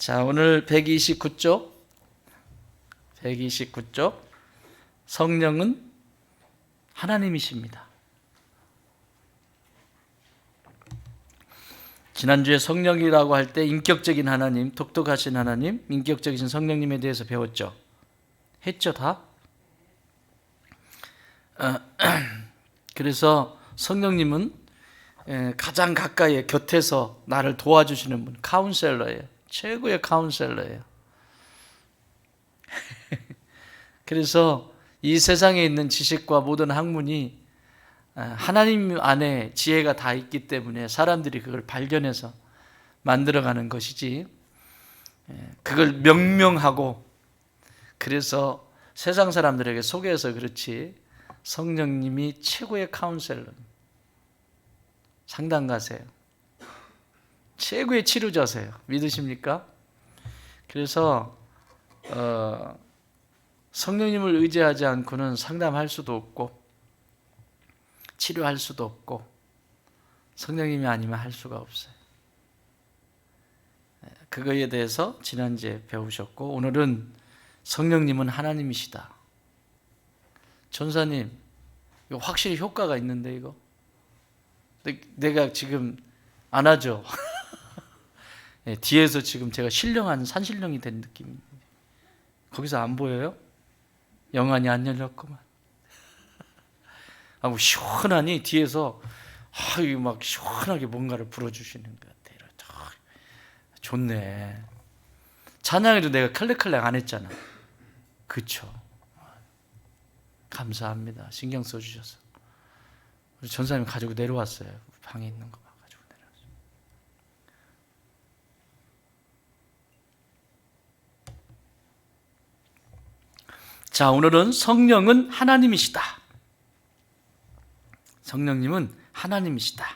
자, 오늘 129쪽 성령은 하나님이십니다. 지난주에 성령이라고 할 때 인격적인 하나님, 독특하신 하나님, 인격적이신 성령님에 대해서 배웠죠. 했죠, 다? 그래서 성령님은 가장 가까이 곁에서 나를 도와주시는 분, 카운셀러예요. 최고의 카운셀러예요. 그래서 이 세상에 있는 지식과 모든 학문이 하나님 안에 지혜가 다 있기 때문에 사람들이 그걸 발견해서 만들어가는 것이지, 그걸 명명하고 그래서 세상 사람들에게 소개해서 그렇지, 성령님이 최고의 카운셀러, 상담가세요. 최고의 치료자세요. 믿으십니까? 그래서 성령님을 의지하지 않고는 상담할 수도 없고 치료할 수도 없고 성령님이 아니면 할 수가 없어요. 그거에 대해서 지난주에 배우셨고, 오늘은 성령님은 하나님이시다. 전사님, 이거 확실히 효과가 있는데 이거 내가 지금 안 하죠? 뒤에서 지금 제가 신령한 산신령이 된 느낌입니다. 거기서 안 보여요? 영안이 안 열렸구만. 뭐 시원하니 뒤에서 막 시원하게 뭔가를 불어주시는 것 같아요. 좋네. 찬양에도 내가 칼렉칼렉 안 했잖아. 그쵸? 감사합니다. 신경 써주셔서. 우리 전사님 가지고 내려왔어요. 방에 있는 거 가지고 내려왔어요. 자, 오늘은 성령은 하나님이시다. 성령님은 하나님이시다.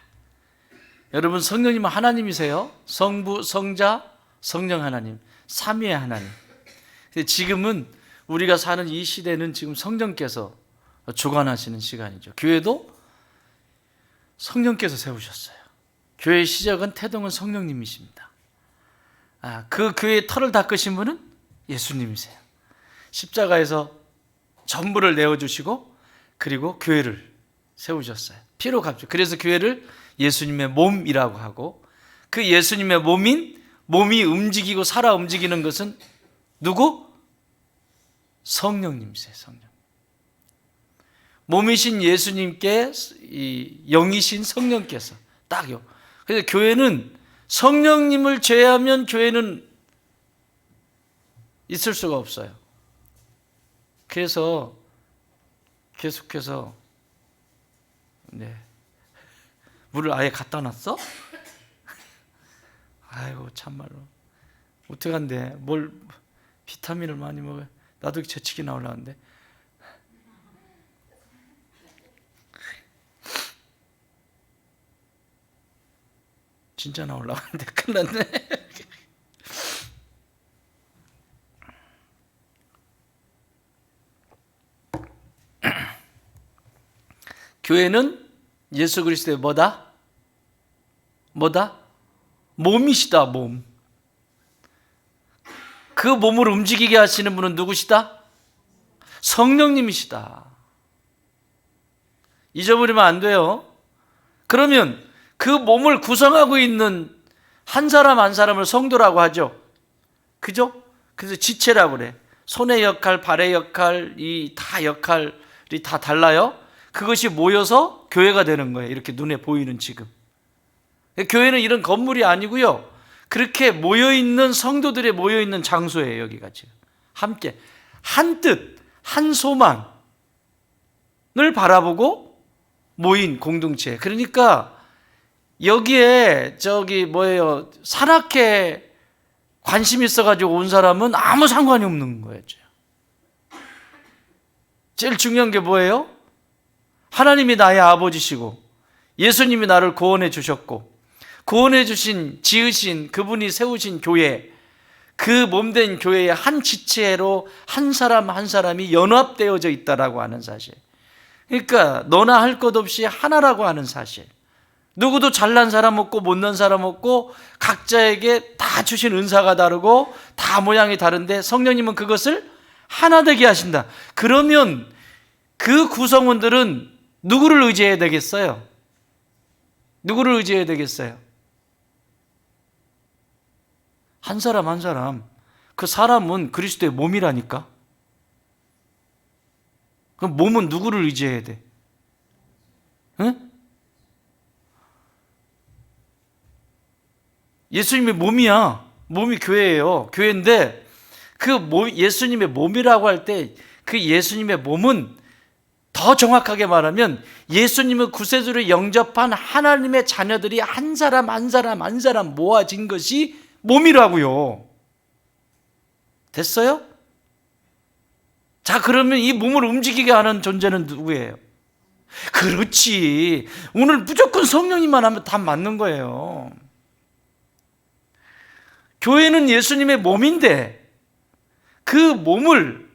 여러분, 성령님은 하나님이세요. 성부, 성자, 성령 하나님, 삼위의 하나님. 지금은 우리가 사는 이 시대는 지금 성령께서 주관하시는 시간이죠. 교회도 성령께서 세우셨어요. 교회의 시작은 태동은 성령님이십니다. 그 교회의 털을 닦으신 분은 예수님이세요. 십자가에서 전부를 내어주시고 그리고 교회를 세우셨어요. 피로 갚죠. 그래서 교회를 예수님의 몸이라고 하고, 그 예수님의 몸이 움직이고 살아 움직이는 것은 누구? 성령님이세요. 성령. 몸이신 예수님께 이 영이신 성령께서 딱요. 그래서 교회는 성령님을 제외하면 교회는 있을 수가 없어요. 그래서 계속해서 물을 아예 갖다 놨어? 아이고 참말로 어떡한데, 뭘 비타민을 많이 먹어요. 나도 재치기 나오려는데. 진짜 나오려고 하는데 큰일 났네. 교회는 예수 그리스도의 뭐다? 몸이시다. 몸. 그 몸을 움직이게 하시는 분은 누구시다? 성령님이시다. 잊어버리면 안 돼요. 그러면 그 몸을 구성하고 있는 한 사람 한 사람을 성도라고 하죠. 그죠? 그래서 지체라고 그래. 손의 역할, 발의 역할, 이 다 역할이 다 달라요. 그것이 모여서 교회가 되는 거예요. 이렇게 눈에 보이는 지금. 교회는 이런 건물이 아니고요. 그렇게 모여있는 성도들의 모여있는 장소예요. 여기가 지금. 함께 한 뜻, 한 소망을 바라보고 모인 공동체. 그러니까 여기에 산악회 관심 있어가지고 온 사람은 아무 상관이 없는 거예요. 제일 중요한 게 뭐예요? 하나님이 나의 아버지시고 예수님이 나를 구원해 주셨고, 구원해 주신, 지으신 그분이 세우신 교회, 그 몸된 교회의 한 지체로 한 사람 한 사람이 연합되어져 있다라고 하는 사실. 그러니까 너나 할 것 없이 하나라고 하는 사실. 누구도 잘난 사람 없고 못난 사람 없고 각자에게 다 주신 은사가 다르고 다 모양이 다른데 성령님은 그것을 하나 되게 하신다. 그러면 그 구성원들은 누구를 의지해야 되겠어요? 누구를 의지해야 되겠어요? 한 사람 한 사람. 그 사람은 그리스도의 몸이라니까. 그럼 몸은 누구를 의지해야 돼? 응? 예수님의 몸이야. 몸이 교회예요. 교회인데 그 몸, 예수님의 몸이라고 할 때 그 예수님의 몸은 더 정확하게 말하면 예수님의 구세주를 영접한 하나님의 자녀들이 한 사람 한 사람 한 사람 모아진 것이 몸이라고요. 됐어요? 자, 그러면 이 몸을 움직이게 하는 존재는 누구예요? 그렇지. 오늘 무조건 성령님만 하면 다 맞는 거예요. 교회는 예수님의 몸인데 그 몸을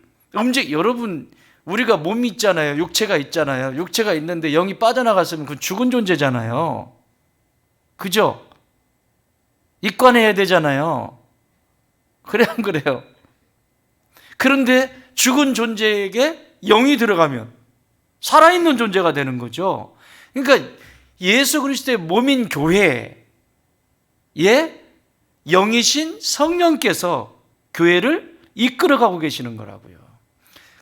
여러분, 우리가 몸이 있잖아요. 육체가 있잖아요. 육체가 있는데 영이 빠져나갔으면 그건 죽은 존재잖아요. 그죠? 입관해야 되잖아요. 그래 안 그래요? 그런데 죽은 존재에게 영이 들어가면 살아있는 존재가 되는 거죠. 그러니까 예수 그리스도의 몸인 교회에 영이신 성령께서 교회를 이끌어가고 계시는 거라고요.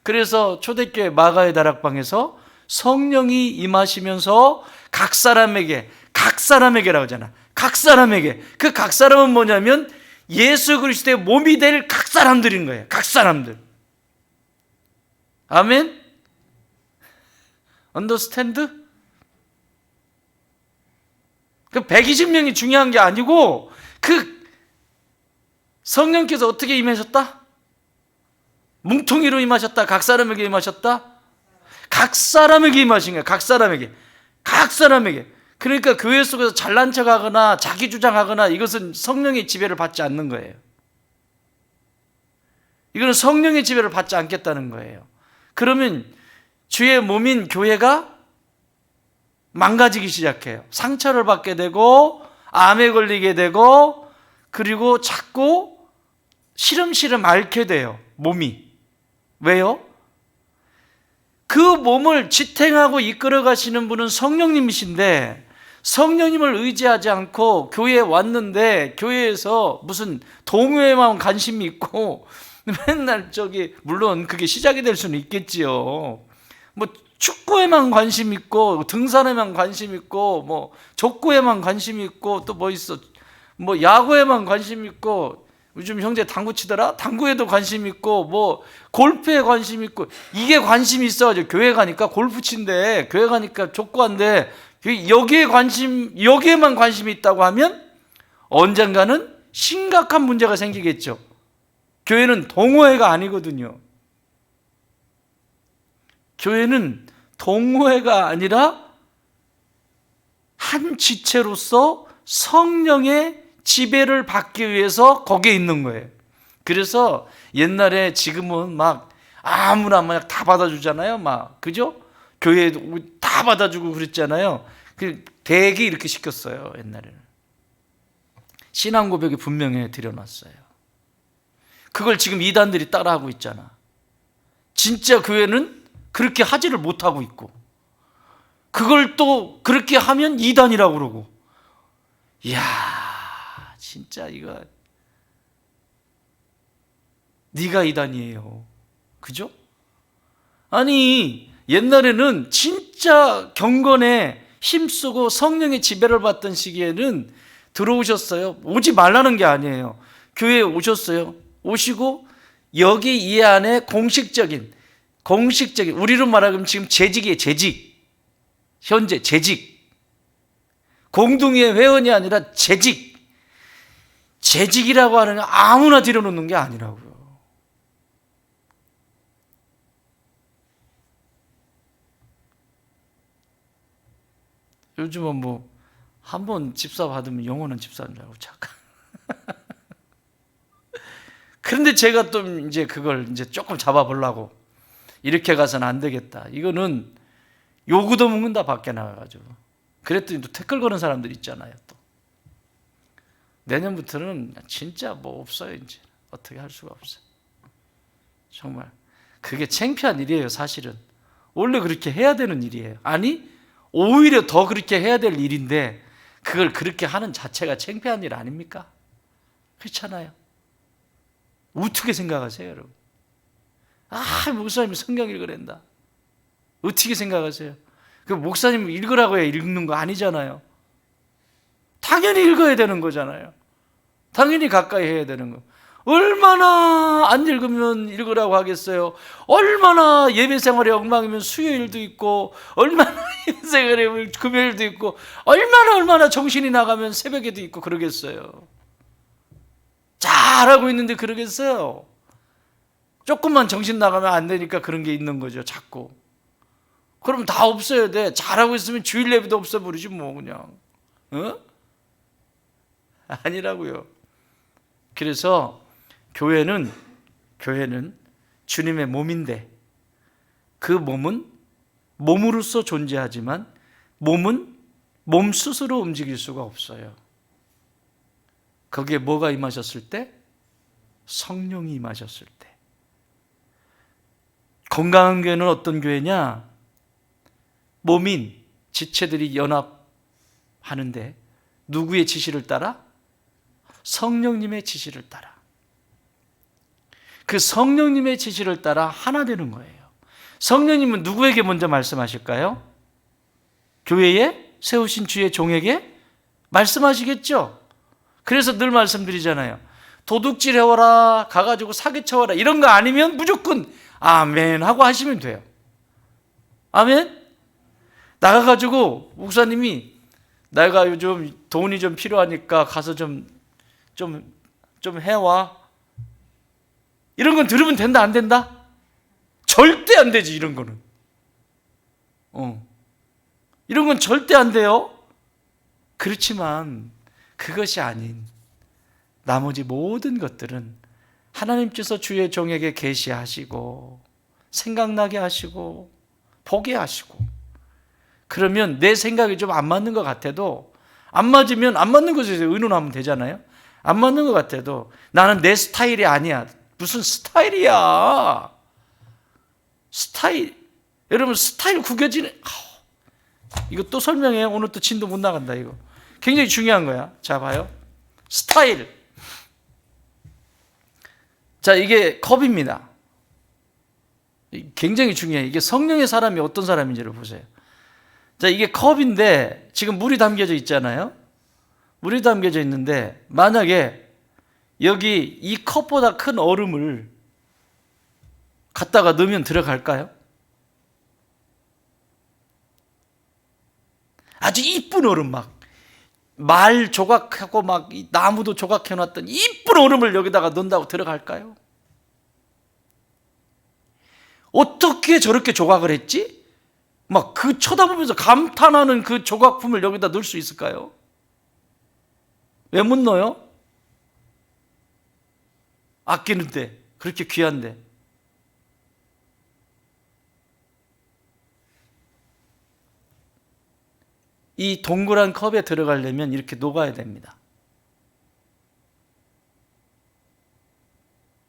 그래서 초대교회 마가의 다락방에서 성령이 임하시면서 각 사람에게라고 하잖아. 각 사람에게. 그 각 사람은 뭐냐면 예수 그리스도의 몸이 될 각 사람들인 거예요. 각 사람들. 아멘? 언더스탠드? 그 120명이 중요한 게 아니고 그 성령께서 어떻게 임하셨다? 뭉텅이로 임하셨다? 각 사람에게 임하셨다? 각 사람에게 임하신 거예요. 각 사람에게. 그러니까 교회 속에서 잘난 척하거나 자기 주장하거나 이것은 성령의 지배를 받지 않는 거예요. 이거는 성령의 지배를 받지 않겠다는 거예요. 그러면 주의 몸인 교회가 망가지기 시작해요. 상처를 받게 되고 암에 걸리게 되고 그리고 자꾸 시름시름 앓게 돼요. 몸이. 왜요? 그 몸을 지탱하고 이끌어 가시는 분은 성령님이신데 성령님을 의지하지 않고 교회에 왔는데 교회에서 무슨 동요에만 관심이 있고 맨날 물론 그게 시작이 될 수는 있겠지요. 뭐 축구에만 관심 있고 등산에만 관심 있고 뭐 족구에만 관심 있고 또 뭐 있어? 뭐 야구에만 관심 있고 요즘 형제 당구 치더라? 당구에도 관심 있고 뭐 골프에 관심 있고 이게 관심이 있어가지고 교회 가니까 골프 친대 교회 가니까 족구한데 여기에만 관심이 있다고 하면 언젠가는 심각한 문제가 생기겠죠. 교회는 동호회가 아니거든요. 교회는 동호회가 아니라 한 지체로서 성령의 지배를 받기 위해서 거기에 있는 거예요. 그래서 옛날에 지금은 막 아무나 막 다 받아주잖아요. 막 그죠? 교회에 다 받아주고 그랬잖아요. 그 대개 이렇게 시켰어요. 옛날에는 신앙 고백이 분명히 드려놨어요. 그걸 지금 이단들이 따라하고 있잖아. 진짜 교회는 그렇게 하지를 못하고 있고 그걸 또 그렇게 하면 이단이라고 그러고 이야 진짜 이거 네가 이단이에요. 그죠? 아니 옛날에는 진짜 경건에 힘쓰고 성령의 지배를 받던 시기에는 들어오셨어요. 오지 말라는 게 아니에요. 교회에 오셨어요. 오시고 여기 이 안에 공식적인 우리로 말하면 지금 재직이에요. 현재 재직 공동의 회원이 아니라 재직이라고 하는 건 아무나 들여놓는 게 아니라고요. 요즘은 뭐 한 번 집사 받으면 영원한 집사인 줄 알고 잠깐. 그런데 제가 또 이제 그걸 이제 조금 잡아보려고 이렇게 가서는 안 되겠다. 이거는 요구도 먹는다 밖에 나가가지고 그랬더니 또 댓글 거는 사람들 있잖아요. 또 내년부터는 진짜 뭐 없어요. 이제 어떻게 할 수가 없어요. 정말 그게 창피한 일이에요. 사실은 원래 그렇게 해야 되는 일이에요. 아니 오히려 더 그렇게 해야 될 일인데 그걸 그렇게 하는 자체가 창피한 일 아닙니까? 그렇잖아요. 어떻게 생각하세요, 여러분? 목사님이 성경 읽으란다. 어떻게 생각하세요? 그 목사님 읽으라고 해 읽는 거 아니잖아요. 당연히 읽어야 되는 거잖아요. 당연히 가까이 해야 되는 거. 얼마나 안 읽으면 읽으라고 하겠어요? 얼마나 예배 생활이 엉망이면 수요일도 있고, 얼마나 예배 생활이 금요일도 있고, 얼마나 정신이 나가면 새벽에도 있고 그러겠어요. 잘하고 있는데 그러겠어요? 조금만 정신 나가면 안 되니까 그런 게 있는 거죠, 자꾸. 그럼 다 없어야 돼. 잘하고 있으면 주일 예배도 없어버리지 뭐 그냥. 아니라고요. 그래서 교회는 주님의 몸인데 그 몸은 몸으로서 존재하지만 몸은 몸 스스로 움직일 수가 없어요. 거기에 뭐가 임하셨을 때? 성령이 임하셨을 때. 건강한 교회는 어떤 교회냐? 몸인 지체들이 연합하는데 누구의 지시를 따라? 성령님의 지시를 따라. 그 성령님의 지시를 따라 하나 되는 거예요. 성령님은 누구에게 먼저 말씀하실까요? 교회에 세우신 주의 종에게 말씀하시겠죠. 그래서 늘 말씀드리잖아요. 도둑질 해와라, 가가지고 사기쳐와라, 이런 거 아니면 무조건 아멘 하고 하시면 돼요. 아멘? 나가가지고 목사님이 내가 요즘 돈이 좀 필요하니까 가서 좀 해와. 이런 건 들으면 된다, 안 된다? 절대 안 되지, 이런 거는. 이런 건 절대 안 돼요. 그렇지만 그것이 아닌 나머지 모든 것들은 하나님께서 주의 종에게 계시하시고 생각나게 하시고 보게 하시고, 그러면 내 생각이 좀 안 맞는 것 같아도, 안 맞으면 안 맞는 것에 의논하면 되잖아요. 안 맞는 것 같아도 나는 내 스타일이 아니야. 무슨 스타일이야? 스타일. 여러분 스타일 구겨지는, 이거 또 설명해요. 오늘 또 진도 못 나간다. 이거 굉장히 중요한 거야. 자, 봐요. 스타일. 자, 이게 컵입니다. 굉장히 중요해요. 이게 성령의 사람이 어떤 사람인지를 보세요. 자, 이게 컵인데 지금 물이 담겨져 있잖아요. 물이 담겨져 있는데 만약에 여기 이 컵보다 큰 얼음을 갖다가 넣으면 들어갈까요? 아주 이쁜 얼음, 막 말 조각하고 막 나무도 조각해놨던 이쁜 얼음을 여기다가 넣는다고 들어갈까요? 어떻게 저렇게 조각을 했지? 막 그 쳐다보면서 감탄하는 그 조각품을 여기다 넣을 수 있을까요? 왜 못 넣어요? 아끼는데, 그렇게 귀한데. 이 동그란 컵에 들어가려면 이렇게 녹아야 됩니다.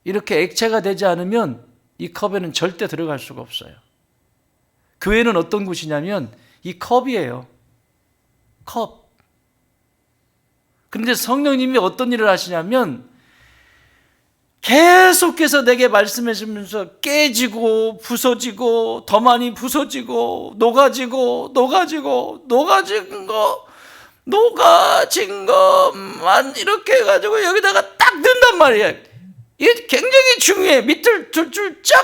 이렇게 액체가 되지 않으면 이 컵에는 절대 들어갈 수가 없어요. 교회는 어떤 곳이냐면 이 컵이에요. 컵. 그런데 성령님이 어떤 일을 하시냐면 계속해서 내게 말씀해 주면서 깨지고 부서지고 더 많이 부서지고 녹아진 것만 이렇게 해가지고 여기다가 딱 넣는단 말이야. 이게 굉장히 중요해. 밑을 줄줄 쫙.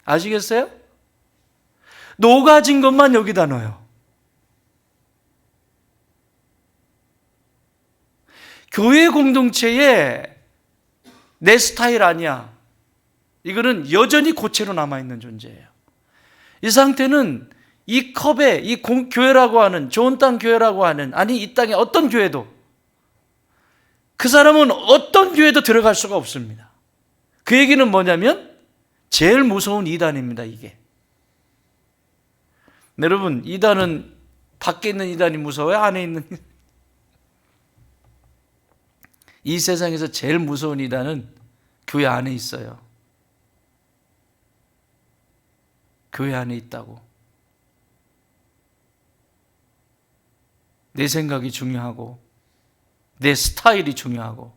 아시겠어요? 녹아진 것만 여기다 넣어요. 교회 공동체에 내 스타일 아니야. 이거는 여전히 고체로 남아있는 존재예요. 이 상태는 이 컵에 이 교회라고 하는, 좋은 땅 교회라고 하는, 아니 이 땅에 어떤 교회도, 그 사람은 어떤 교회도 들어갈 수가 없습니다. 그 얘기는 뭐냐면 제일 무서운 이단입니다. 이게 여러분, 이단은 밖에 있는 이단이 무서워요? 안에 있는 이 세상에서 제일 무서운 이단은 교회 안에 있어요. 교회 안에 있다고. 내 생각이 중요하고, 내 스타일이 중요하고,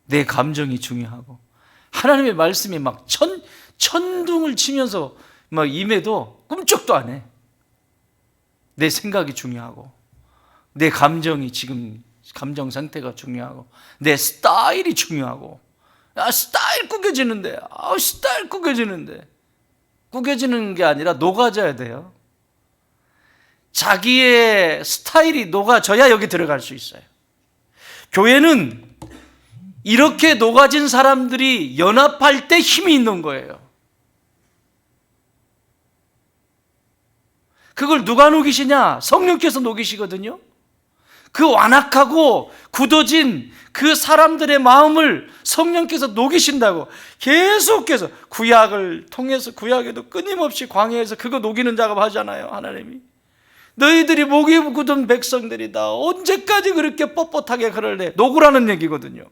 내 감정이 중요하고, 하나님의 말씀이 막 천둥을 치면서 막 임해도 꿈쩍도 안 해. 내 생각이 중요하고, 내 감정이 지금 감정 상태가 중요하고, 내 스타일이 중요하고, 스타일 구겨지는데, 스타일 구겨지는데, 구겨지는 게 아니라 녹아져야 돼요. 자기의 스타일이 녹아져야 여기 들어갈 수 있어요. 교회는 이렇게 녹아진 사람들이 연합할 때 힘이 있는 거예요. 그걸 누가 녹이시냐? 성령께서 녹이시거든요. 그 완악하고 굳어진 그 사람들의 마음을 성령께서 녹이신다고. 계속해서 구약을 통해서, 구약에도 끊임없이 광야에서 그거 녹이는 작업 하잖아요, 하나님이. 너희들이 목이 굳은 백성들이다. 언제까지 그렇게 뻣뻣하게 그럴래? 녹으라는 얘기거든요.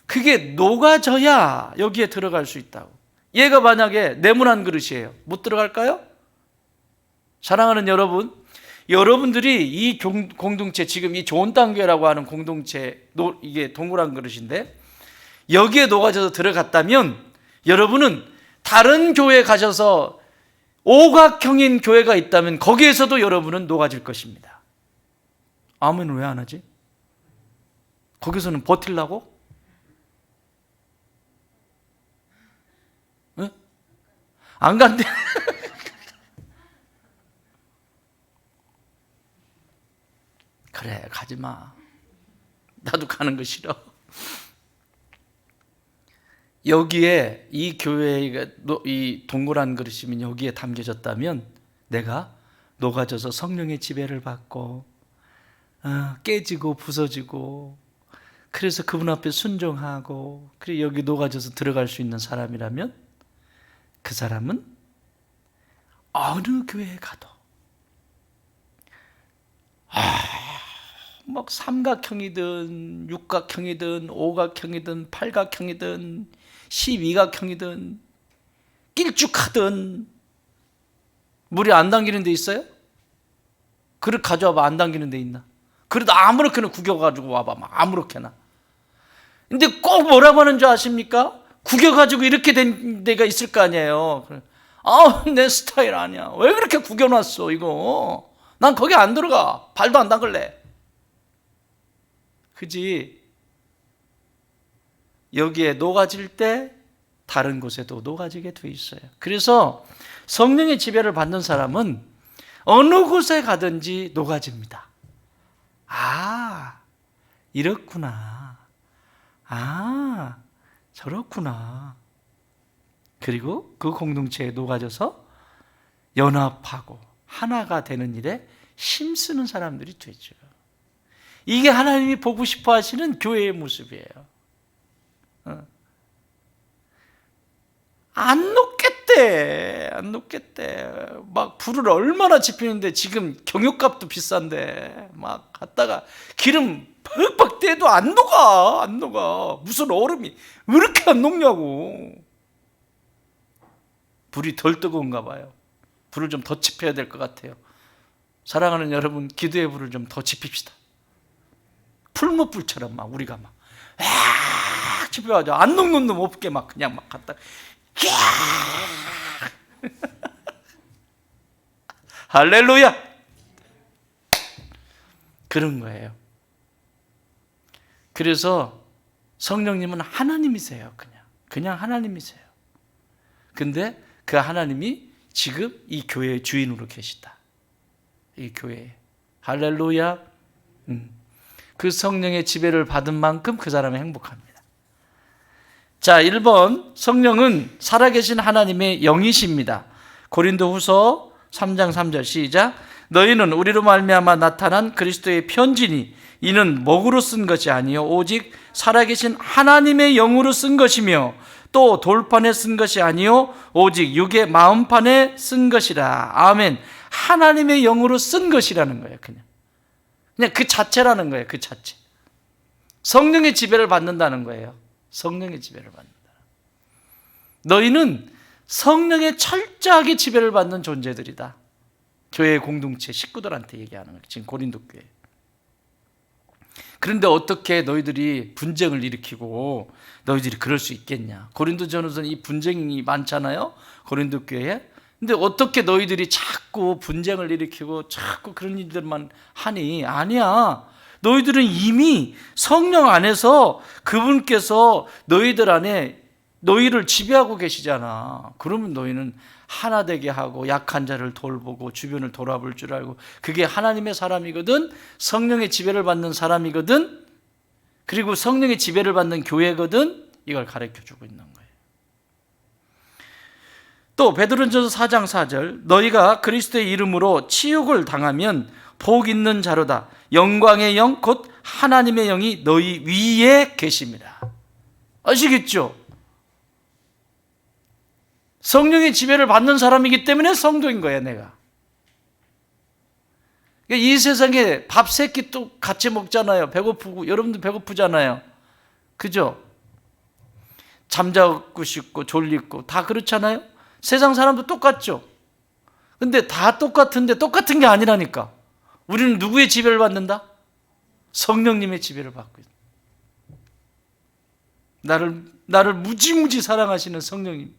그게 녹아져야 여기에 들어갈 수 있다고. 얘가 만약에 네모난 그릇이에요. 못 들어갈까요? 사랑하는 여러분, 여러분들이 이 공동체, 지금 이 좋은 땅교회라고 하는 공동체, 이게 동그란 그릇인데 여기에 녹아져서 들어갔다면 여러분은 다른 교회에 가셔서 오각형인 교회가 있다면 거기에서도 여러분은 녹아질 것입니다. 아멘. 왜 안 하지? 거기서는 버틸라고? 응? 안 간대. 그래, 가지마. 나도 가는 거 싫어. 여기에 이 교회가 이 동그란 그릇이면 여기에 담겨졌다면 내가 녹아져서 성령의 지배를 받고 깨지고 부서지고, 그래서 그분 앞에 순종하고, 그리고 여기 녹아져서 들어갈 수 있는 사람이라면 그 사람은 어느 교회에 가도 막 삼각형이든 육각형이든 오각형이든 팔각형이든 12각형이든 길쭉하든 물이 안 당기는 데 있어요? 그릇 가져와봐. 안 당기는 데 있나? 그릇 아무렇게나 구겨가지고 와봐. 막 아무렇게나. 근데 꼭 뭐라고 하는 줄 아십니까? 구겨가지고 이렇게 된 데가 있을 거 아니에요. 내 스타일 아니야. 왜 그렇게 구겨놨어 이거? 난 거기 안 들어가. 발도 안 담글래. 그지? 여기에 녹아질 때 다른 곳에도 녹아지게 돼 있어요. 그래서 성령의 지배를 받는 사람은 어느 곳에 가든지 녹아집니다. 이렇구나. 저렇구나. 그리고 그 공동체에 녹아져서 연합하고 하나가 되는 일에 힘쓰는 사람들이 되죠. 이게 하나님이 보고 싶어 하시는 교회의 모습이에요. 안 녹겠대. 막 불을 얼마나 지피는데, 지금 경유값도 비싼데 막 갔다가 기름 팍팍 떼도 안 녹아. 무슨 얼음이 왜 이렇게 안 녹냐고. 불이 덜 뜨거운가 봐요. 불을 좀 더 지펴야 될 것 같아요. 사랑하는 여러분, 기도의 불을 좀 더 지핍시다. 풀무불처럼 막 우리가 막 지펴가지고 안 녹는 놈 없게 막 그냥 막 갔다. 할렐루야. 그런 거예요. 그래서 성령님은 하나님이세요. 그냥 하나님이세요. 근데 그 하나님이 지금 이 교회의 주인으로 계시다. 이 교회에. 할렐루야. 그 성령의 지배를 받은 만큼 그 사람은 행복합니다. 자, 1번, 성령은 살아계신 하나님의 영이십니다. 고린도후서 3장 3절 시작. 너희는 우리로 말미암아 나타난 그리스도의 편지니 이는 먹으로 쓴 것이 아니요 오직 살아계신 하나님의 영으로 쓴 것이며 또 돌판에 쓴 것이 아니요 오직 육의 마음판에 쓴 것이라. 아멘. 하나님의 영으로 쓴 것이라는 거예요. 그냥 그 자체라는 거예요. 그 자체. 성령의 지배를 받는다는 거예요. 성령의 지배를 받는다. 너희는 성령의 철저하게 지배를 받는 존재들이다. 교회 공동체 식구들한테 얘기하는 거예요. 지금 고린도 교회. 그런데 어떻게 너희들이 분쟁을 일으키고 너희들이 그럴 수 있겠냐? 고린도전서는 이 분쟁이 많잖아요. 고린도 교회에. 근데 어떻게 너희들이 자꾸 분쟁을 일으키고 자꾸 그런 일들만 하니? 아니야. 너희들은 이미 성령 안에서 그분께서 너희들 안에 너희를 지배하고 계시잖아. 그러면 너희는 하나 되게 하고 약한 자를 돌보고 주변을 돌아볼 줄 알고, 그게 하나님의 사람이거든. 성령의 지배를 받는 사람이거든. 그리고 성령의 지배를 받는 교회거든. 이걸 가르쳐주고 있는 거예요. 또 베드로전서 4장 4절, 너희가 그리스도의 이름으로 치욕을 당하면 복 있는 자로다. 영광의 영 곧 하나님의 영이 너희 위에 계십니다. 아시겠죠? 성령의 지배를 받는 사람이기 때문에 성도인 거야, 내가. 이 세상에 밥 세 끼 또 같이 먹잖아요. 배고프고, 여러분도 배고프잖아요. 그죠? 잠자고 싶고 졸리고 다 그렇잖아요. 세상 사람도 똑같죠. 근데 다 똑같은데 똑같은 게 아니라니까. 우리는 누구의 지배를 받는다? 성령님의 지배를 받고 있다. 나를 무지무지 사랑하시는 성령님,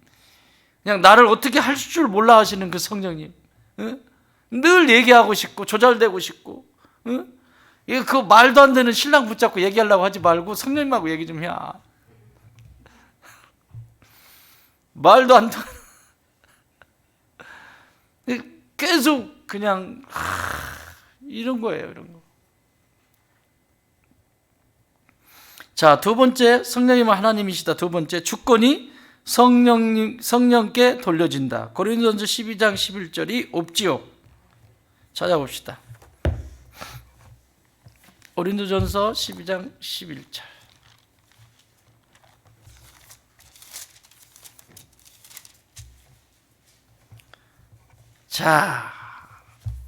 그냥 나를 어떻게 할 줄 몰라 하시는 그 성령님, 늘 얘기하고 싶고 조잘되고 싶고, 그 말도 안 되는 신랑 붙잡고 얘기하려고 하지 말고 성령님하고 얘기 좀 해. 말도 안 돼. 계속 그냥 이런 거예요, 이런 거. 자, 두 번째, 성령님은 하나님이시다. 두 번째, 주권이 성령께 돌려진다. 고린도전서 12장 11절이 없지요. 찾아봅시다. 고린도전서 12장 11절. 자,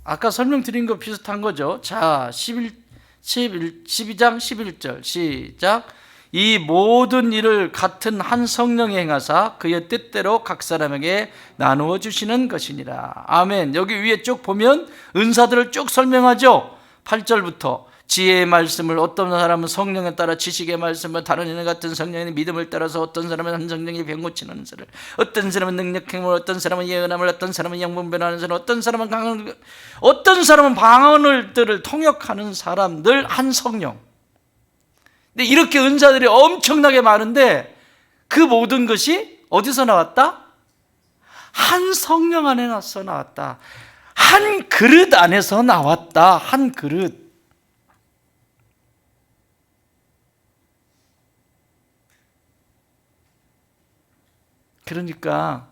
아까 설명드린 거 비슷한 거죠. 자, 12장 11절 시작. 이 모든 일을 같은 한 성령이 행하사 그의 뜻대로 각 사람에게 나누어 주시는 것이니라. 아멘. 여기 위에 쭉 보면 은사들을 쭉 설명하죠. 8절부터 지혜의 말씀을, 어떤 사람은 성령에 따라 지식의 말씀을, 다른 이는 같은 성령의 믿음을 따라서, 어떤 사람은 한 성령이 병 고치는 은사를, 어떤 사람은 능력 행함을, 어떤 사람은 예언함을, 어떤 사람은 영분 변화하는 사람, 어떤 사람은 강한, 어떤 사람은 방언들을 통역하는 사람들, 한 성령. 근데 이렇게 은사들이 엄청나게 많은데 그 모든 것이 어디서 나왔다? 한 성령 안에서 나왔다. 한 그릇 안에서 나왔다. 한 그릇. 그러니까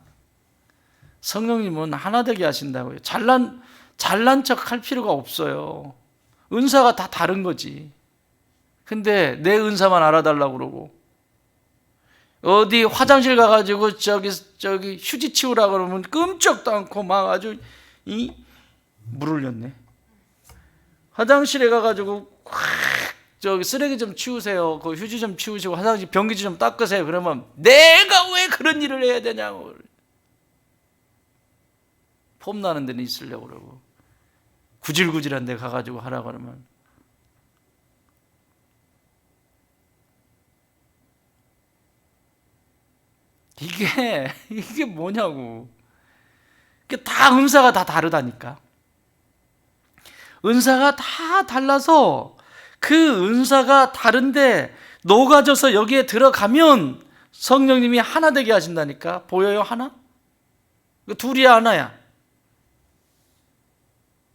성령님은 하나 되게 하신다고요. 잘난 척 할 필요가 없어요. 은사가 다 다른 거지. 근데 내 은사만 알아달라고 그러고, 어디 화장실 가가지고 저기 휴지 치우라 그러면 끔찍도 않고 막 아주 물 흘렸네. 화장실에 가가지고 저기 쓰레기 좀 치우세요. 그 휴지 좀 치우시고 화장실 변기지 좀 닦으세요. 그러면 내가 왜 그런 일을 해야 되냐고. 폼 나는 데는 있으려고 그러고, 구질구질한 데 가가지고 하라고 그러면. 이게 뭐냐고. 이게 다 은사가 다 다르다니까. 은사가 다 달라서 그 은사가 다른데 녹아져서 여기에 들어가면 성령님이 하나 되게 하신다니까. 보여요? 하나? 둘이야 하나야?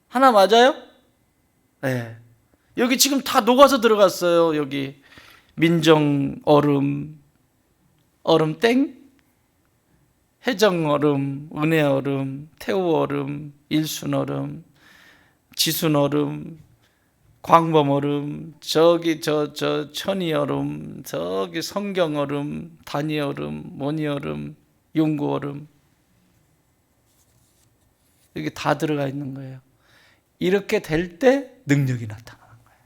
하나 맞아요? 네. 여기 지금 다 녹아서 들어갔어요. 여기 민정 얼음, 얼음 땡, 해정 얼음, 은혜 얼음, 태우 얼음, 일순 얼음, 지순 얼음, 광범 얼음, 저기 저 천이 얼음, 저기 성경 얼음, 단위 얼음, 모니 얼음, 용구 얼음, 이게 다 들어가 있는 거예요. 이렇게 될 때 능력이 나타나는 거예요.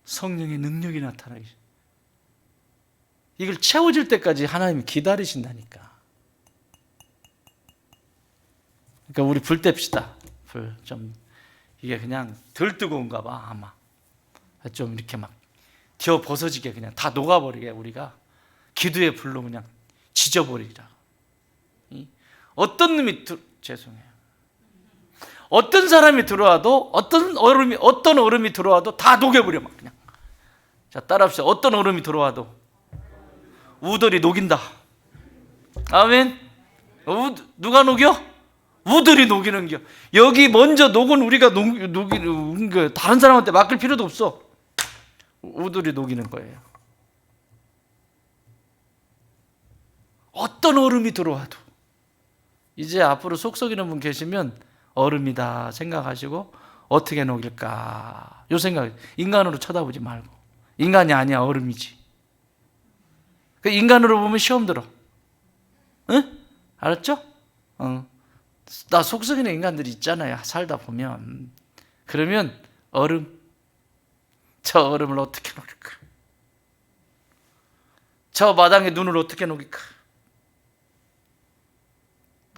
성령의 능력이 나타나기. 이걸 채워질 때까지 하나님이 기다리신다니까. 그러니까 우리 불 뗍시다. 불 좀, 이게 그냥 덜 뜨거운가 봐. 아마 좀 이렇게 막 튀어 벗어지게 그냥 다 녹아버리게 우리가 기도의 불로 그냥 지져버리라. 어떤 놈이 죄송해요. 어떤 사람이 들어와도 어떤 얼음이 들어와도 다 녹여버려 막 그냥. 자, 따라합시다. 어떤 얼음이 들어와도 우들이 녹인다. 아멘. 누가 녹여? 우들이 녹이는 겨. 여기 먼저 녹은 우리가 녹이는 거 다른 사람한테 맡길 필요도 없어. 우들이 녹이는 거예요. 어떤 얼음이 들어와도 이제 앞으로 속 썩이는 분 계시면 얼음이다 생각하시고 어떻게 녹일까 요 생각. 인간으로 쳐다보지 말고. 인간이 아니야, 얼음이지. 그 인간으로 보면 시험 들어. 응? 알았죠? 나 속 썩이는 인간들이 있잖아요. 살다 보면. 그러면 얼음, 저 얼음을 어떻게 녹일까? 저 마당에 눈을 어떻게 녹일까?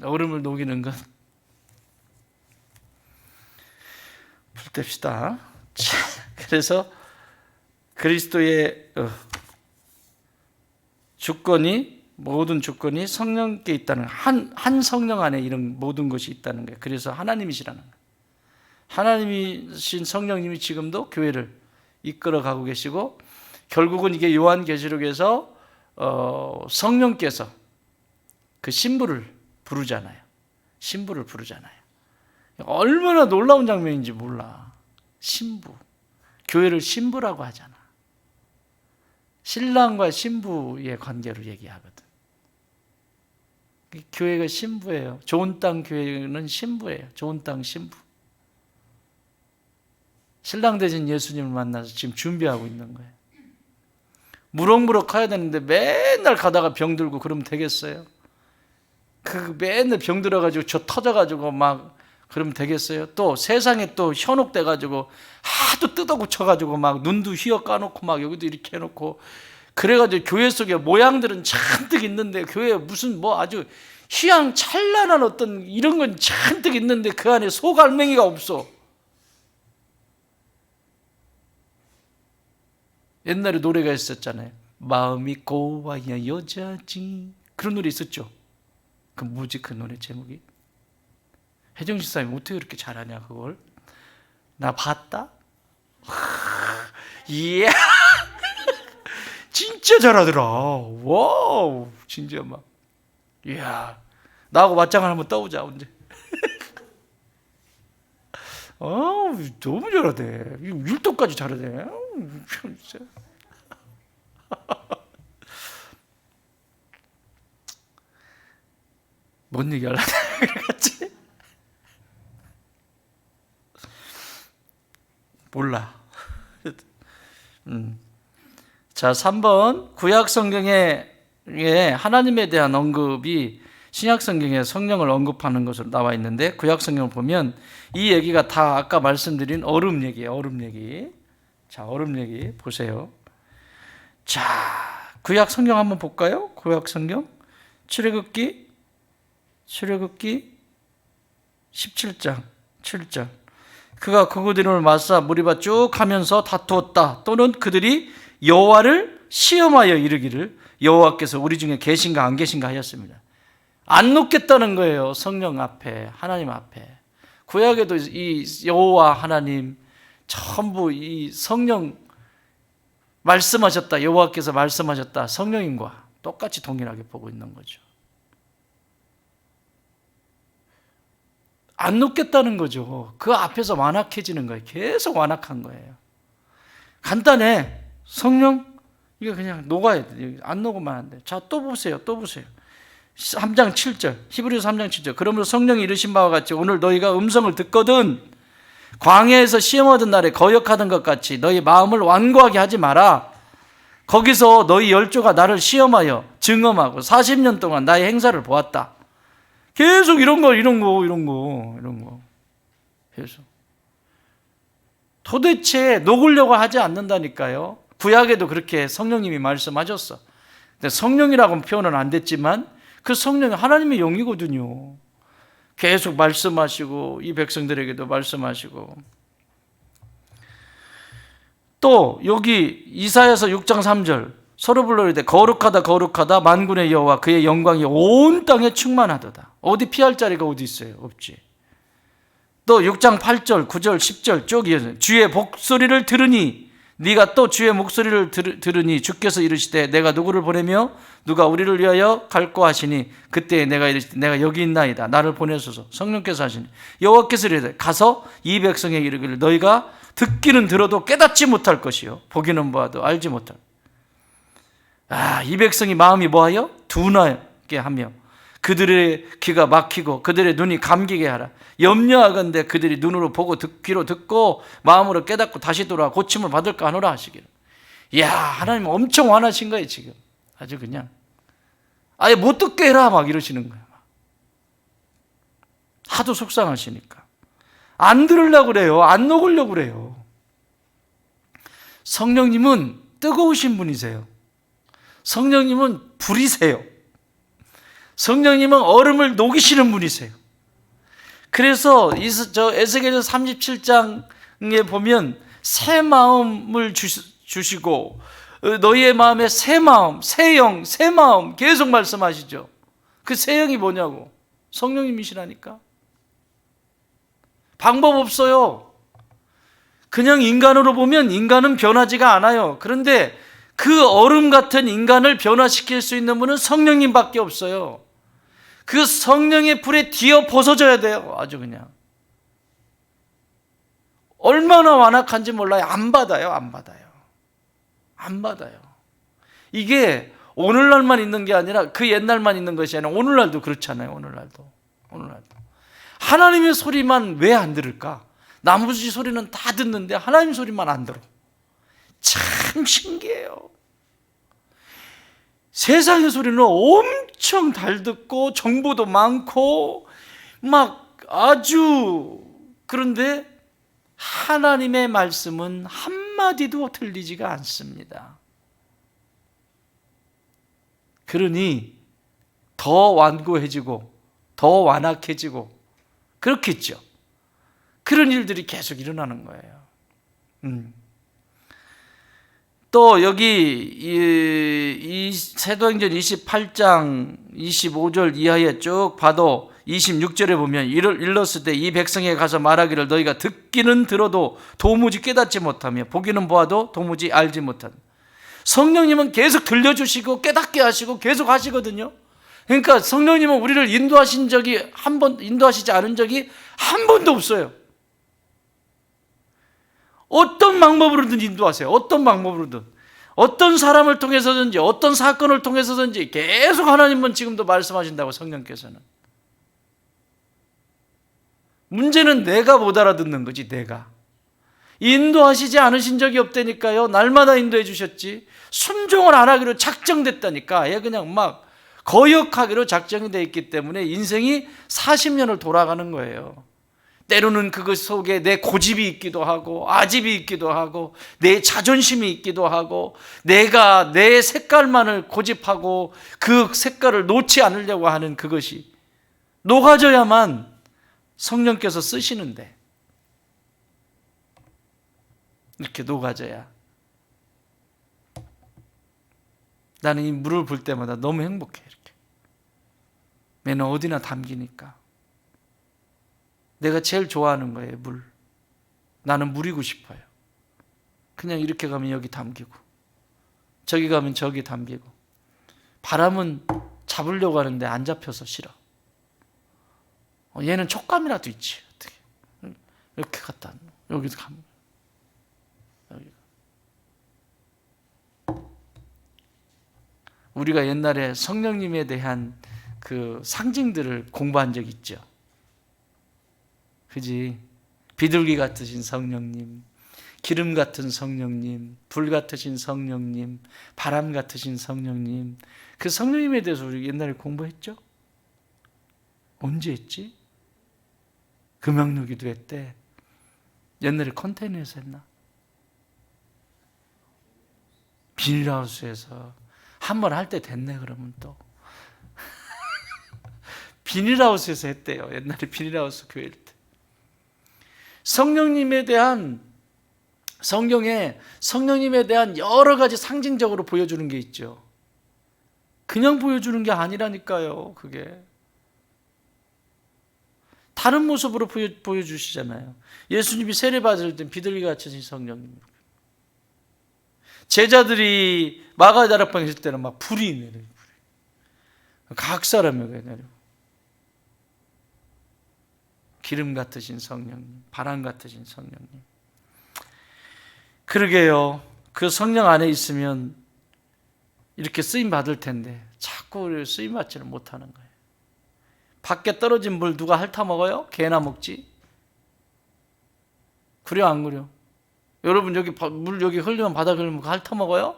얼음을 녹이는 건 불 뗍시다. 그래서 그리스도의 주권이, 모든 주권이 성령께 있다는, 한 성령 안에 이런 모든 것이 있다는 거예요. 그래서 하나님이시라는 거예요. 하나님이신 성령님이 지금도 교회를 이끌어가고 계시고, 결국은 이게 요한계시록에서 성령께서 그 신부를 부르잖아요. 신부를 부르잖아요. 얼마나 놀라운 장면인지 몰라. 신부. 교회를 신부라고 하잖아. 신랑과 신부의 관계로 얘기하거든. 교회가 신부예요. 좋은 땅 교회는 신부예요. 좋은 땅 신부. 신랑 되신 예수님을 만나서 지금 준비하고 있는 거예요. 무럭무럭 가야 되는데 맨날 가다가 병들고 그러면 되겠어요? 그 맨날 병들어가지고 저 터져가지고 막 그러면 되겠어요? 또 세상에 또 현혹돼가지고 하도 뜯어고쳐가지고 막 눈도 휘어 까놓고 막 여기도 이렇게 해놓고 그래가지고 교회 속에 모양들은 잔뜩 있는데 교회에 무슨 뭐 아주 휘황찬란한 어떤 이런 건 잔뜩 있는데 그 안에 소갈맹이가 없어. 옛날에 노래가 있었잖아요. 마음이 고와야 여자지. 그런 노래 있었죠. 그 뭐지 그 노래 제목이? 혜정 집사님이 어떻게 그렇게 잘하냐 그걸? 나 봤다? 이야 진짜 잘하더라. 와우 진짜 막 이야 나하고 맞짱을 한번 떠보자 언제. 너무 잘하대. 율도까지 잘하대. 뭔 얘기 하려고 그랬지? 몰라. 자, 3번 구약 성경에 하나님에 대한 언급이 신약 성경에 성령을 언급하는 것으로 나와 있는데 구약 성경을 보면 이 얘기가 다 아까 말씀드린 얼음 얘기예요. 얼음 얘기. 자, 얼음 얘기 보세요. 자, 구약 성경 한번 볼까요? 구약 성경 출애굽기 17장 7절. 그가 그곳 이름을 마사 무리바 쭉 하면서 다투었다. 또는 그들이 여호와를 시험하여 이르기를 여호와께서 우리 중에 계신가 안 계신가 하였습니다. 안 놓겠다는 거예요. 성령 앞에, 하나님 앞에. 구약에도 이 여호와 하나님 전부 이 성령 말씀하셨다. 여호와께서 말씀하셨다. 성령님과 똑같이 동일하게 보고 있는 거죠. 안 놓겠다는 거죠. 그 앞에서 완악해지는 거예요. 계속 완악한 거예요. 간단해. 성령 이거 그냥 녹아야 돼. 안 녹으면 안 돼. 자, 또 보세요. 3장 7절. 히브리서 3장 7절. 그러므로 성령이 이르신 바와 같이 오늘 너희가 음성을 듣거든 광야에서 시험하던 날에 거역하던 것 같이 너희 마음을 완고하게 하지 마라. 거기서 너희 열조가 나를 시험하여 증험하고 40년 동안 나의 행사를 보았다. 계속 이런 거 계속. 도대체 녹으려고 하지 않는다니까요. 구약에도 그렇게 성령님이 말씀하셨어. 근데 성령이라고는 표현은 안 됐지만 그 성령이 하나님의 영이거든요. 계속 말씀하시고 이 백성들에게도 말씀하시고. 또 여기 이사야서 6장 3절 서로 불러이르되 거룩하다 만군의 여호와 그의 영광이 온 땅에 충만하도다. 어디 피할 자리가 어디 있어요? 없지. 또 6장 8절 9절 10절 쭉 이어서 주의 목소리를 들으니 네가 또 주의 목소리를 들으니 주께서 이르시되 내가 누구를 보내며 누가 우리를 위하여 갈고 하시니 그때 내가 이르시되 내가 여기 있나이다. 나를 보내소서. 성령께서 하시니 여호와께서 이르되 가서 이 백성에게 이르기를 너희가 듣기는 들어도 깨닫지 못할 것이요 보기는 보아도 알지 못할. 이 백성이 마음이 뭐하여? 둔하게 하며 그들의 귀가 막히고 그들의 눈이 감기게 하라. 염려하건대 그들이 눈으로 보고 귀로 듣고 마음으로 깨닫고 다시 돌아와 고침을 받을까 하노라 하시기를. 이야, 하나님 엄청 화나신 거예요 지금. 아주 그냥 아예 못 듣게 해라 막 이러시는 거예요. 하도 속상하시니까 안 들으려고 그래요. 안 녹으려고 그래요. 성령님은 뜨거우신 분이세요. 성령님은 불이세요. 성령님은 얼음을 녹이시는 분이세요. 그래서 에스겔서 37장에 보면 새 마음을 주시고 너희의 마음에 새 마음, 새 영, 새 마음 계속 말씀하시죠. 그 새 영이 뭐냐고. 성령님이시라니까. 방법 없어요. 그냥 인간으로 보면 인간은 변하지가 않아요. 그런데 그 얼음 같은 인간을 변화시킬 수 있는 분은 성령님밖에 없어요. 그 성령의 불에 뒤어 벗어져야 돼요. 아주 그냥. 얼마나 완악한지 몰라요. 안 받아요. 이게 오늘날만 있는 게 아니라 그 옛날만 있는 것이 아니라 오늘날도 그렇잖아요. 오늘날도. 하나님의 소리만 왜 안 들을까? 나머지 소리는 다 듣는데 하나님 소리만 안 들어. 참 신기해요. 세상의 소리는 엄청 잘 듣고 정보도 많고 막 아주, 그런데 하나님의 말씀은 한마디도 들리지가 않습니다. 그러니 더 완고해지고 더 완악해지고 그렇겠죠. 그런 일들이 계속 일어나는 거예요. 또 여기 이 사도행전 28장 25절 이하에 쭉 봐도 26절에 보면 일렀을 때 이 백성에게 가서 말하기를 너희가 듣기는 들어도 도무지 깨닫지 못하며 보기는 보아도 도무지 알지 못한. 성령님은 계속 들려주시고 깨닫게 하시고 계속 하시거든요. 그러니까 성령님은 우리를 인도하시지 않은 적이 한 번도 없어요. 어떤 방법으로든 인도하세요. 어떤 방법으로든. 어떤 사람을 통해서든지 어떤 사건을 통해서든지 계속 하나님은 지금도 말씀하신다고. 성령께서는. 문제는 내가 못 알아듣는 거지. 내가 인도하시지 않으신 적이 없다니까요. 날마다 인도해 주셨지. 순종을 안 하기로 작정됐다니까. 아예 그냥 막 거역하기로 작정이 되어 있기 때문에 인생이 40년을 돌아가는 거예요. 때로는 그것 속에 내 고집이 있기도 하고 아집이 있기도 하고 내 자존심이 있기도 하고 내가 내 색깔만을 고집하고 그 색깔을 놓지 않으려고 하는 그것이 녹아져야만 성령께서 쓰시는데, 이렇게 녹아져야. 나는 이 물을 볼 때마다 너무 행복해. 이렇게 매는 어디나 담기니까. 내가 제일 좋아하는 거예요, 물. 나는 물이고 싶어요. 그냥 이렇게 가면 여기 담기고 저기 가면 저기 담기고. 바람은 잡으려고 하는데 안 잡혀서 싫어. 얘는 촉감이라도 있지. 어떻게 이렇게 갖다 여기도 가면 여기. 우리가 옛날에 성령님에 대한 그 상징들을 공부한 적 있죠. 그지? 비둘기 같으신 성령님, 기름 같은 성령님, 불 같으신 성령님, 바람 같으신 성령님. 그 성령님에 대해서 우리 옛날에 공부했죠? 언제 했지? 금양로 기도회 때. 옛날에 컨테이너에서 했나? 비닐하우스에서 한 번 할 때 됐네. 그러면 또 비닐하우스에서 했대요. 옛날에 비닐하우스 교회일 때. 성령님에 대한, 성경에 성령님에 대한 여러 가지 상징적으로 보여주는 게 있죠. 그냥 보여주는 게 아니라니까요. 그게 다른 모습으로 보여주시잖아요. 예수님이 세례받을 때 비둘기 같으신 성령님, 제자들이 마가다락방에 있을 때는 막 불이 내려요. 각 사람에게 내려. 기름 같으신 성령님, 바람 같으신 성령님. 그러게요. 그 성령 안에 있으면 이렇게 쓰임 받을 텐데 자꾸 우리 쓰임 받지를 못하는 거예요. 밖에 떨어진 물 누가 핥아 먹어요? 개나 먹지. 그래요, 안 그래요? 여러분 여기 물 여기 흘리면 바닥에 흘리면 핥아 먹어요?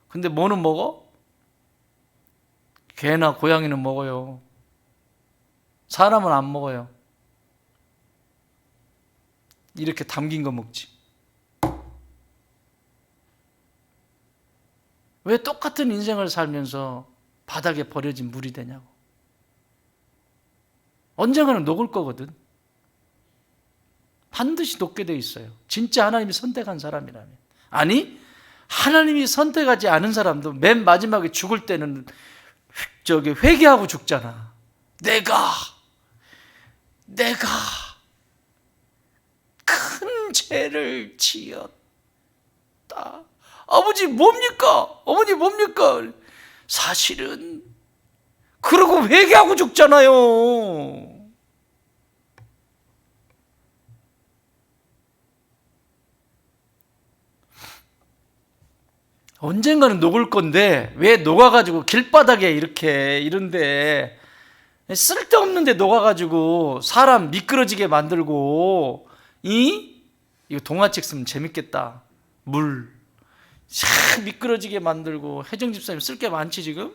근데 뭐는 먹어? 개나 고양이는 먹어요. 사람은 안 먹어요. 이렇게 담긴 거 먹지. 왜 똑같은 인생을 살면서 바닥에 버려진 물이 되냐고. 언젠가는 녹을 거거든. 반드시 녹게 돼 있어요. 진짜 하나님이 선택한 사람이라면. 아니, 하나님이 선택하지 않은 사람도 맨 마지막에 죽을 때는 회개하고 죽잖아. 내가 큰 죄를 지었다. 아버지 뭡니까? 어머니 뭡니까? 사실은 그러고 회개하고 죽잖아요. 언젠가는 녹을 건데 왜 녹아가지고 길바닥에 이렇게 이런데 쓸데없는데 녹아가지고 사람 미끄러지게 만들고 이거 동화책 쓰면 재밌겠다. 물 샥 미끄러지게 만들고. 혜정 집사님 쓸 게 많지 지금?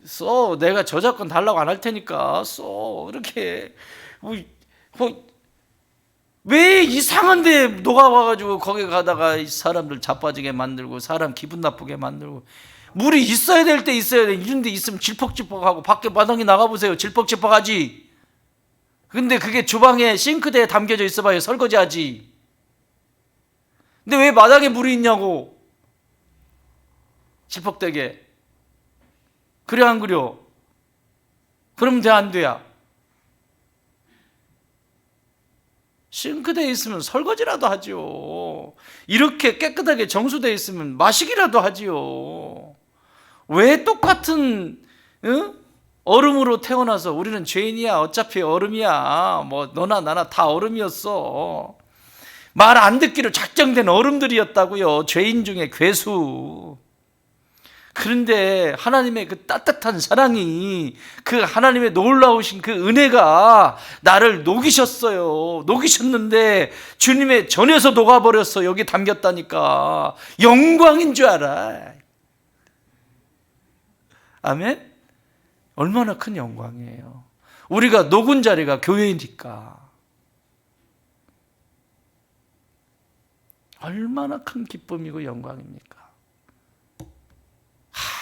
써. 내가 저작권 달라고 안 할 테니까 써. 이렇게 왜 이상한데 녹아와가지고 거기 가다가 사람들 자빠지게 만들고 사람 기분 나쁘게 만들고. 물이 있어야 될 때 있어야 돼. 이런 데 있으면 질퍽질퍽하고. 밖에 마당에 나가보세요. 질퍽질퍽하지. 근데 그게 주방에 싱크대에 담겨져 있어봐요. 설거지하지. 근데 왜 마당에 물이 있냐고. 질퍽되게. 그래 안 그려? 그러면 돼 안 돼야? 싱크대에 있으면 설거지라도 하지요. 이렇게 깨끗하게 정수되어 있으면 마시기라도 하지요. 왜 똑같은 얼음으로 태어나서 우리는 죄인이야. 어차피 얼음이야. 뭐 너나 나나 다 얼음이었어. 말 안 듣기로 작정된 얼음들이었다고요. 죄인 중에 괴수. 그런데 하나님의 그 따뜻한 사랑이, 그 하나님의 놀라우신 그 은혜가 나를 녹이셨어요. 녹이셨는데 주님의 전에서 녹아버렸어. 여기 담겼다니까. 영광인 줄 알아. 아멘? 얼마나 큰 영광이에요. 우리가 녹은 자리가 교회니까. 얼마나 큰 기쁨이고 영광입니까?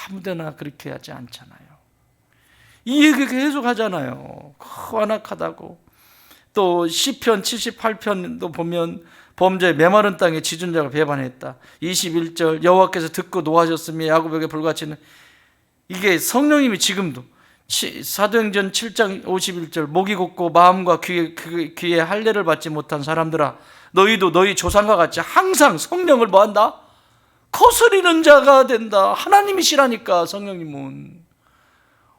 아무데나 그렇게 하지 않잖아요. 이 얘기 계속 하잖아요. 완악하다고. 또 시편 78편도 보면 범죄 메마른 땅에 지존자가 배반했다. 21절 여호와께서 듣고 노하셨으며 야곱에게 불같이는. 이게 성령님이 지금도 사도행전 7장 51절 목이 곧고 마음과 귀에 할례를 받지 못한 사람들아 너희도 너희 조상과 같이 항상 성령을 뭐한다? 거스리는 자가 된다. 하나님이시라니까. 성령님은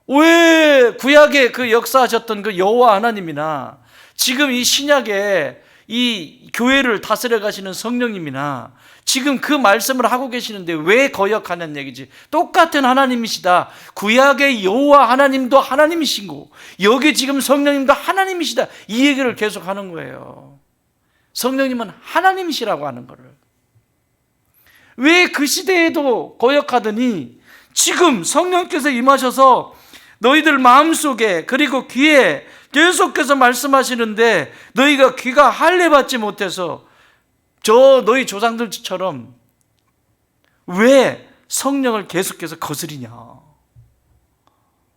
왜 구약에 그 역사하셨던 그 여호와 하나님이나 지금 이 신약에 이 교회를 다스려 가시는 성령님이나 지금 그 말씀을 하고 계시는데 왜 거역하는 얘기지? 똑같은 하나님이시다. 구약의 여호와 하나님도 하나님이시고 여기 지금 성령님도 하나님이시다. 이 얘기를 계속 하는 거예요. 성령님은 하나님이시라고 하는 거를. 왜 그 시대에도 거역하더니 지금 성령께서 임하셔서 너희들 마음속에 그리고 귀에 계속해서 말씀하시는데 너희가 귀가 할례받지 못해서 너희 조상들처럼 왜 성령을 계속해서 거스리냐?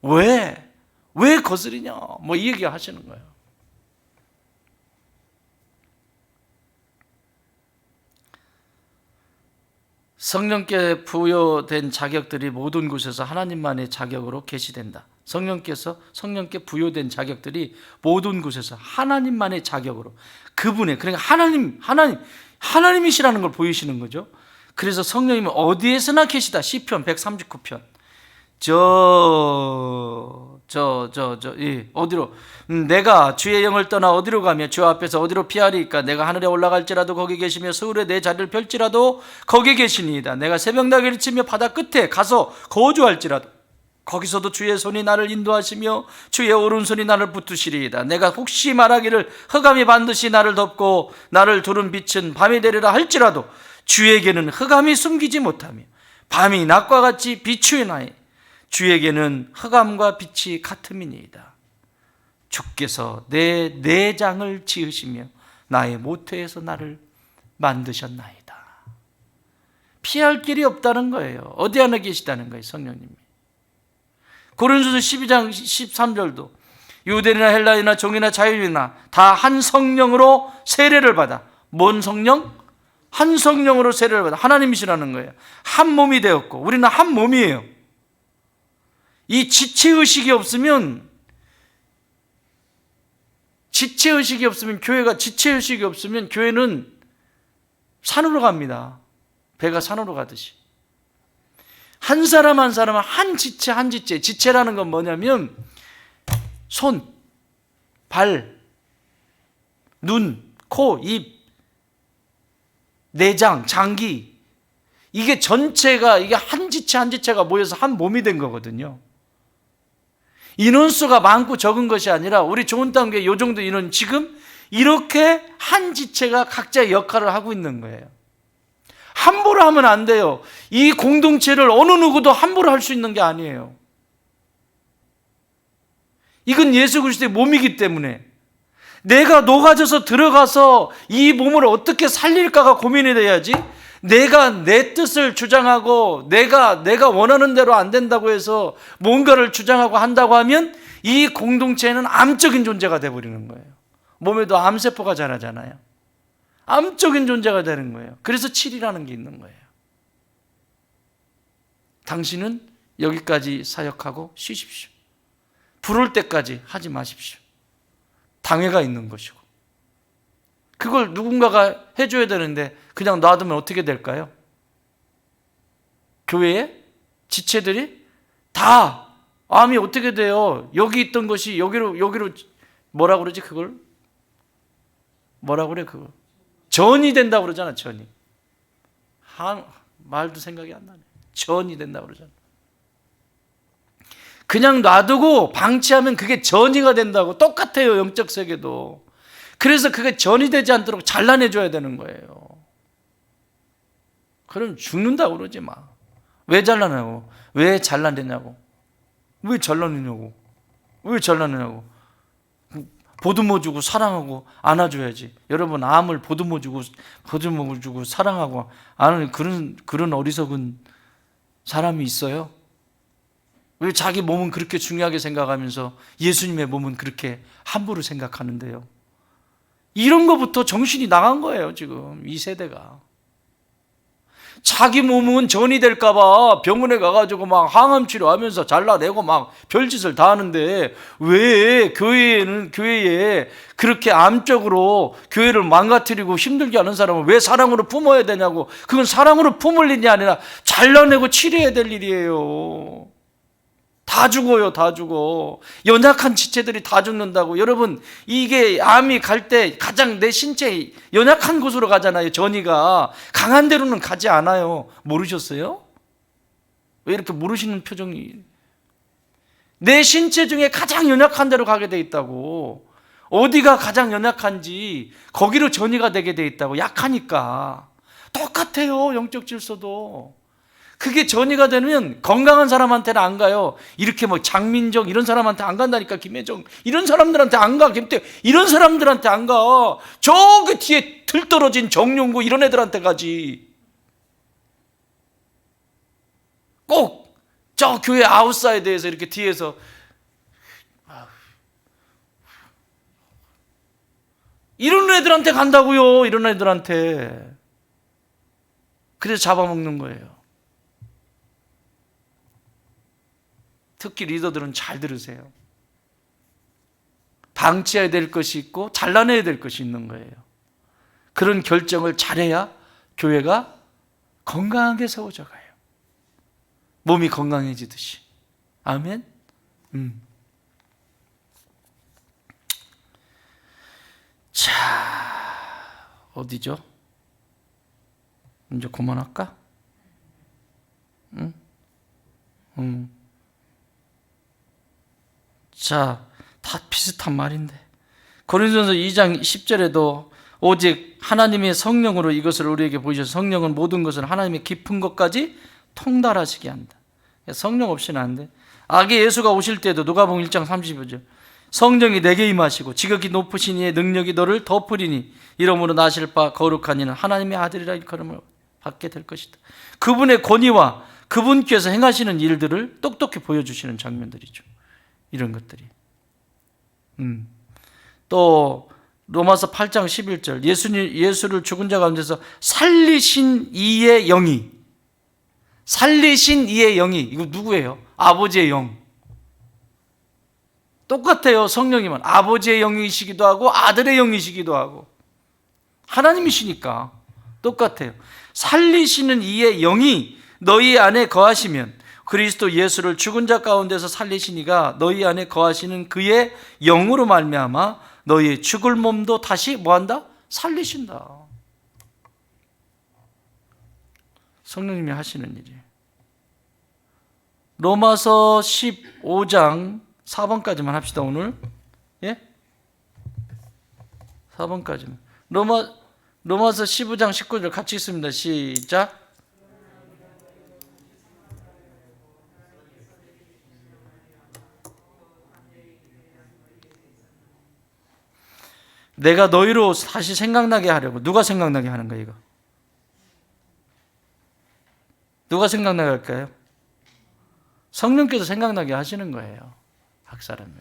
왜 거스리냐? 뭐 이 얘기 하시는 거예요. 성령께 부여된 자격들이 모든 곳에서 하나님만의 자격으로 계시된다. 성령께 부여된 자격들이 모든 곳에서 하나님만의 자격으로 그분의, 그러니까 하나님이시라는 걸 보이시는 거죠. 그래서 성령님은 어디에서나 계시다. 시편 139편. 어디로? 내가 주의 영을 떠나 어디로 가며 주 앞에서 어디로 피하리까? 내가 하늘에 올라갈지라도 거기 계시며 서울에 내 자리를 펼지라도 거기 계시니이다. 내가 새벽 날개를 치며 바다 끝에 가서 거주할지라도 거기서도 주의 손이 나를 인도하시며 주의 오른손이 나를 붙드시리이다. 내가 혹시 말하기를 흑암이 반드시 나를 덮고 나를 두른 빛은 밤이 되리라 할지라도 주에게는 흑암이 숨기지 못하며 밤이 낮과 같이 비추이나이. 주에게는 흑암과 빛이 같음이니이다. 주께서 내 내장을 지으시며 나의 모태에서 나를 만드셨나이다. 피할 길이 없다는 거예요. 어디 하나 계시다는 거예요, 성령님이. 고린도서 12장 13절도 유대인이나 헬라인이나 종이나 자유인이나 다 한 성령으로 세례를 받아. 뭔 성령? 한 성령으로 세례를 받아. 하나님이시라는 거예요. 한 몸이 되었고 우리는 한 몸이에요. 이 지체의식이 없으면 교회는 산으로 갑니다. 배가 산으로 가듯이. 한 사람 한 사람은 한 지체. 지체라는 건 뭐냐면 손, 발, 눈, 코, 입, 내장, 장기, 이게 전체가, 이게 한 지체가 모여서 한 몸이 된 거거든요. 인원수가 많고 적은 것이 아니라 우리 좋은 땅교회 요 정도 인원, 지금 이렇게 한 지체가 각자의 역할을 하고 있는 거예요. 함부로 하면 안 돼요. 이 공동체를 어느 누구도 함부로 할 수 있는 게 아니에요. 이건 예수 그리스도의 몸이기 때문에 내가 녹아져서 들어가서 이 몸을 어떻게 살릴까가 고민이 돼야지, 내가 내 뜻을 주장하고 내가 원하는 대로 안 된다고 해서 뭔가를 주장하고 한다고 하면 이 공동체는 암적인 존재가 돼버리는 거예요. 몸에도 암세포가 자라잖아요. 암적인 존재가 되는 거예요. 그래서 7이라는 게 있는 거예요. 당신은 여기까지 사역하고 쉬십시오. 부를 때까지 하지 마십시오. 당회가 있는 것이고, 그걸 누군가가 해줘야 되는데 그냥 놔두면 어떻게 될까요? 교회에 지체들이 다 암이 어떻게 돼요? 여기 있던 것이 여기로 뭐라 그러지? 그걸 뭐라 그래? 그거 전이 된다고 그러잖아. 전이. 말도 생각이 안 나네. 전이 된다고 그러잖아. 그냥 놔두고 방치하면 그게 전이가 된다고. 똑같아요, 영적 세계도. 그래서 그게 전이 되지 않도록 잘라내줘야 되는 거예요. 그럼 죽는다고 그러지 마. 왜 잘라내냐고. 왜 잘라내냐고. 보듬어 주고 사랑하고 안아줘야지. 여러분, 암을 보듬어 주고 사랑하고 안아는 그런 어리석은 사람이 있어요? 왜 자기 몸은 그렇게 중요하게 생각하면서 예수님의 몸은 그렇게 함부로 생각하는데요? 이런 것부터 정신이 나간 거예요, 지금 이 세대가. 자기 몸은 전이 될까봐 병원에 가가지고 막 항암 치료하면서 잘라내고 막 별짓을 다 하는데, 왜 교회에 그렇게 암적으로 교회를 망가뜨리고 힘들게 하는 사람을 왜 사랑으로 품어야 되냐고. 그건 사랑으로 품을 일이 아니라 잘라내고 치료해야 될 일이에요. 다 죽어요, 다 죽어. 연약한 지체들이 다 죽는다고. 여러분, 이게 암이 갈 때 가장 내 신체 연약한 곳으로 가잖아요. 전이가 강한 데로는 가지 않아요. 모르셨어요? 왜 이렇게 모르시는 표정이? 내 신체 중에 가장 연약한 데로 가게 돼 있다고. 어디가 가장 연약한지 거기로 전이가 되게 돼 있다고. 약하니까. 똑같아요, 영적 질서도. 그게 전이가 되면 건강한 사람한테는 안 가요. 이렇게 뭐 장민정 이런 사람한테 안 간다니까. 김혜정 이런 사람들한테 안 가. 김태 이런 사람들한테 안 가. 저기 뒤에 들떨어진 정용구 이런 애들한테 가지. 꼭 저 교회 아웃사이드에서 이렇게 뒤에서 이런 애들한테 간다고요. 이런 애들한테. 그래서 잡아먹는 거예요. 특히 리더들은 잘 들으세요. 방치해야 될 것이 있고 잘라내야 될 것이 있는 거예요. 그런 결정을 잘해야 교회가 건강하게 세워져 가요. 몸이 건강해지듯이. 아멘. 자, 어디죠? 이제 그만할까? 자, 다 비슷한 말인데. 고린도전서 2장 10절에도 오직 하나님의 성령으로 이것을 우리에게 보이셔서 성령은 모든 것을 하나님의 깊은 것까지 통달하시게 한다. 성령 없이는 안 돼. 악의 예수가 오실 때도 누가복음 1장 35절 성령이 내게 임하시고 지극히 높으신 이의 능력이 너를 덮으리니 이러므로 나실 바 거룩한 이는 하나님의 아들이라 일컬음을 받게 될 것이다. 그분의 권위와 그분께서 행하시는 일들을 똑똑히 보여주시는 장면들이죠. 이런 것들이. 또 로마서 8장 11절 예수를 죽은 자 가운데서 살리신 이의 영이 이거 누구예요? 아버지의 영. 똑같아요. 성령님은 아버지의 영이시기도 하고 아들의 영이시기도 하고 하나님이시니까 똑같아요. 살리시는 이의 영이 너희 안에 거하시면 그리스도 예수를 죽은 자 가운데서 살리신 이가 너희 안에 거하시는 그의 영으로 말미암아 너희의 죽을 몸도 다시 뭐한다? 살리신다. 성령님이 하시는 일이에요. 로마서 15장 4번까지만 합시다. 오늘. 예? 4번까지만. 로마서 15장 19절 같이 읽습니다. 시작. 내가 너희로 다시 생각나게 하려고. 누가 생각나게 하는 거예요, 이거? 누가 생각나게 할까요? 성령께서 생각나게 하시는 거예요. 각 사람을.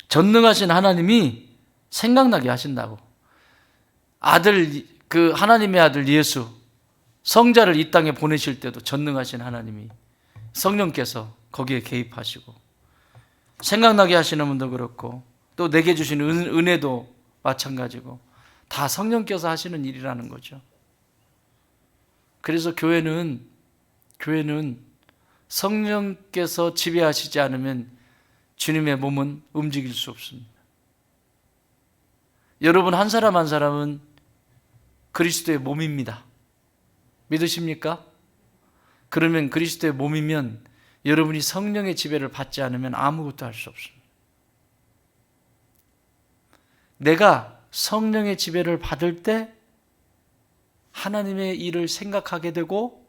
전능하신 하나님이 생각나게 하신다고. 그 하나님의 아들 예수, 성자를 이 땅에 보내실 때도 전능하신 하나님이 성령께서 거기에 개입하시고 생각나게 하시는 분도 그렇고 또 내게 주신 은혜도 마찬가지고 다 성령께서 하시는 일이라는 거죠. 그래서 교회는 성령께서 지배하시지 않으면 주님의 몸은 움직일 수 없습니다. 여러분 한 사람 한 사람은 그리스도의 몸입니다. 믿으십니까? 그러면 그리스도의 몸이면 여러분이 성령의 지배를 받지 않으면 아무것도 할 수 없습니다. 내가 성령의 지배를 받을 때 하나님의 일을 생각하게 되고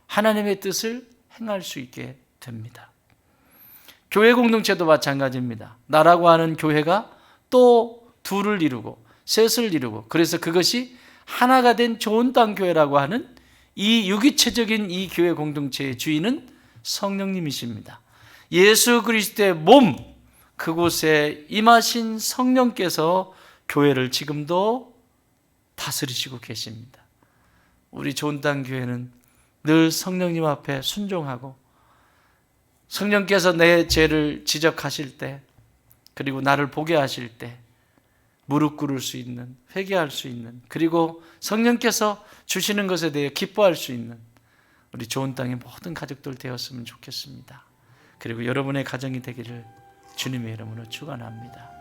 하나님의 뜻을 행할 수 있게 됩니다. 교회 공동체도 마찬가지입니다. 나라고 하는 교회가 또 둘을 이루고 셋을 이루고 그래서 그것이 하나가 된 좋은 땅 교회라고 하는 이 유기체적인 이 교회 공동체의 주인은 성령님이십니다. 예수 그리스도의 몸 그곳에 임하신 성령께서 교회를 지금도 다스리시고 계십니다. 우리 좋은 땅 교회는 늘 성령님 앞에 순종하고 성령께서 내 죄를 지적하실 때 그리고 나를 보게 하실 때 무릎 꿇을 수 있는, 회개할 수 있는, 그리고 성령께서 주시는 것에 대해 기뻐할 수 있는 우리 좋은 땅의 모든 가족들 되었으면 좋겠습니다. 그리고 여러분의 가정이 되기를 주님의 이름으로 축원합니다.